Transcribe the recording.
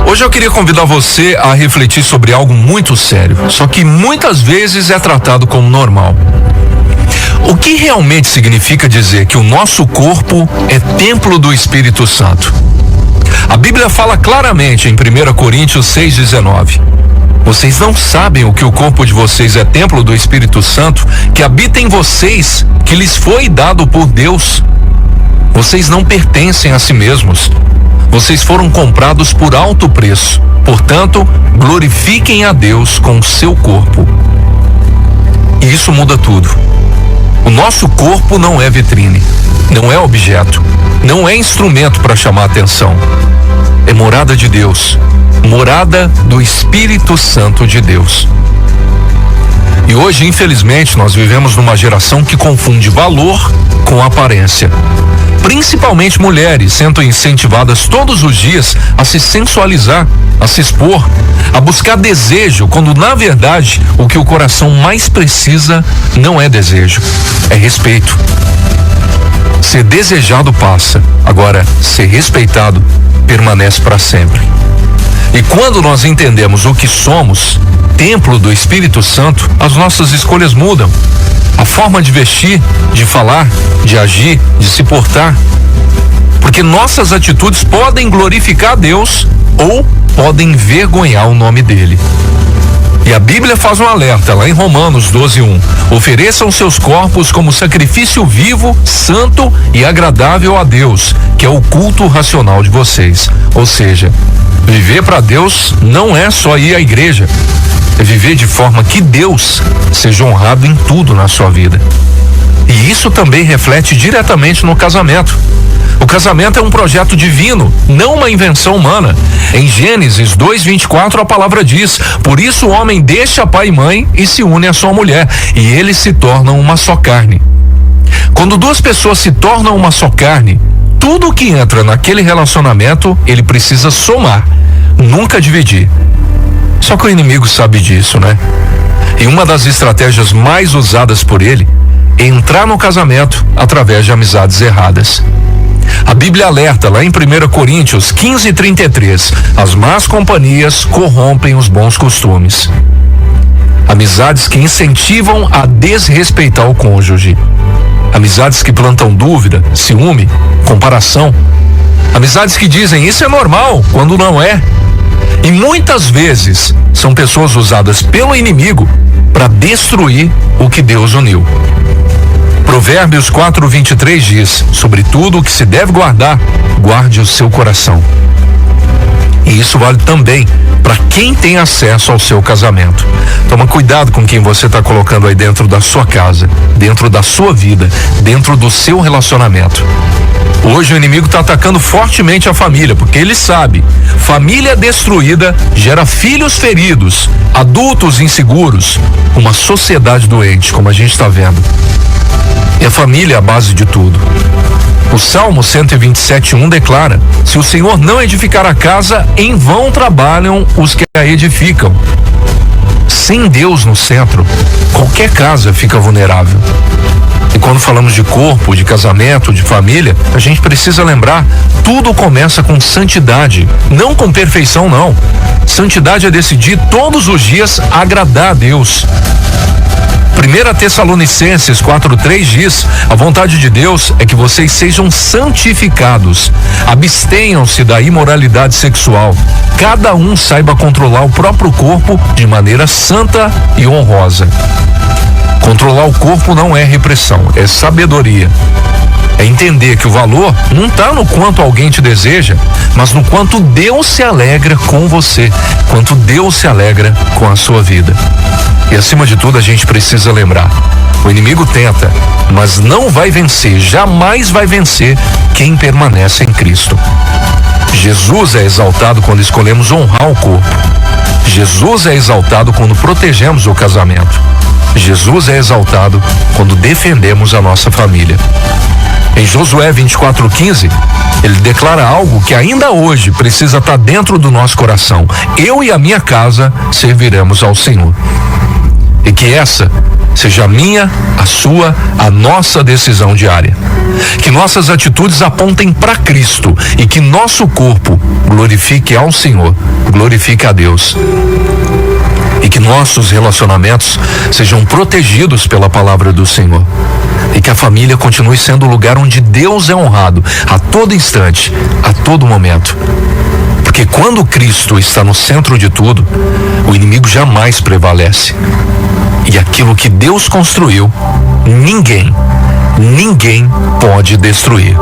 Hoje eu queria convidar você a refletir sobre algo muito sério, só que muitas vezes é tratado como normal. O que realmente significa dizer que o nosso corpo é templo do Espírito Santo? A Bíblia fala claramente em 1 Coríntios 6,19. Vocês não sabem o que o corpo de vocês é templo do Espírito Santo, que habita em vocês, que lhes foi dado por Deus. Vocês não pertencem a si mesmos. Vocês foram comprados por alto preço. Portanto, glorifiquem a Deus com o seu corpo. E isso muda tudo. O nosso corpo não é vitrine, não é objeto, não é instrumento para chamar atenção. É morada de Deus, morada do Espírito Santo de Deus. E hoje, infelizmente, nós vivemos numa geração que confunde valor com aparência. Principalmente mulheres sendo incentivadas todos os dias a se sensualizar, a se expor, a buscar desejo, quando na verdade o que o coração mais precisa não é desejo, é respeito. Ser desejado passa, agora ser respeitado permanece para sempre. E quando nós entendemos o que somos, templo do Espírito Santo, as nossas escolhas mudam. A forma de vestir, de falar, de agir, de se portar. Porque nossas atitudes podem glorificar a Deus ou podem envergonhar o nome dele. E a Bíblia faz um alerta lá em Romanos 12:1. Ofereçam seus corpos como sacrifício vivo, santo e agradável a Deus, que é o culto racional de vocês. Ou seja, viver para Deus não é só ir à igreja, é viver de forma que Deus seja honrado em tudo na sua vida. E isso também reflete diretamente no casamento. O casamento é um projeto divino, não uma invenção humana. Em Gênesis 2:24 a palavra diz: por isso o homem deixa pai e mãe e se une à sua mulher, e eles se tornam uma só carne. Quando duas pessoas se tornam uma só carne, tudo que entra naquele relacionamento, ele precisa somar, nunca dividir. Só que o inimigo sabe disso, né? E uma das estratégias mais usadas por ele é entrar no casamento através de amizades erradas. A Bíblia alerta lá em 1 Coríntios 15:33, as más companhias corrompem os bons costumes. Amizades que incentivam a desrespeitar o cônjuge. Amizades que plantam dúvida, ciúme, comparação. Amizades que dizem isso é normal, quando não é. E muitas vezes são pessoas usadas pelo inimigo para destruir o que Deus uniu. Provérbios 4:23 diz: sobre tudo o que se deve guardar, guarde o seu coração. E isso vale também para quem tem acesso ao seu casamento. Toma cuidado com quem você está colocando aí dentro da sua casa, dentro da sua vida, dentro do seu relacionamento. Hoje o inimigo está atacando fortemente a família, porque ele sabe, família destruída gera filhos feridos, adultos inseguros, uma sociedade doente, como a gente está vendo. E a família é a base de tudo. O Salmo 127:1 declara: se o Senhor não edificar a casa, em vão trabalham os que a edificam. Sem Deus no centro, qualquer casa fica vulnerável. E quando falamos de corpo, de casamento, de família, a gente precisa lembrar, tudo começa com santidade, não com perfeição não. Santidade é decidir todos os dias agradar a Deus. 1 Tessalonicenses 4:3 diz: a vontade de Deus é que vocês sejam santificados, abstenham-se da imoralidade sexual, cada um saiba controlar o próprio corpo de maneira santa e honrosa. Controlar o corpo não é repressão, é sabedoria. É entender que o valor não está no quanto alguém te deseja, mas no quanto Deus se alegra com você, quanto Deus se alegra com a sua vida. E acima de tudo a gente precisa lembrar, o inimigo tenta, mas não vai vencer, jamais vai vencer quem permanece em Cristo. Jesus é exaltado quando escolhemos honrar o corpo. Jesus é exaltado quando protegemos o casamento. Jesus é exaltado quando defendemos a nossa família. Em Josué 24:15, ele declara algo que ainda hoje precisa estar dentro do nosso coração: eu e a minha casa serviremos ao Senhor. E que essa seja a minha, a sua, a nossa decisão diária. Que nossas atitudes apontem para Cristo e que nosso corpo glorifique ao Senhor, glorifique a Deus. E que nossos relacionamentos sejam protegidos pela palavra do Senhor. E que a família continue sendo o lugar onde Deus é honrado a todo instante, a todo momento. Porque quando Cristo está no centro de tudo, o inimigo jamais prevalece. E aquilo que Deus construiu, ninguém pode destruir.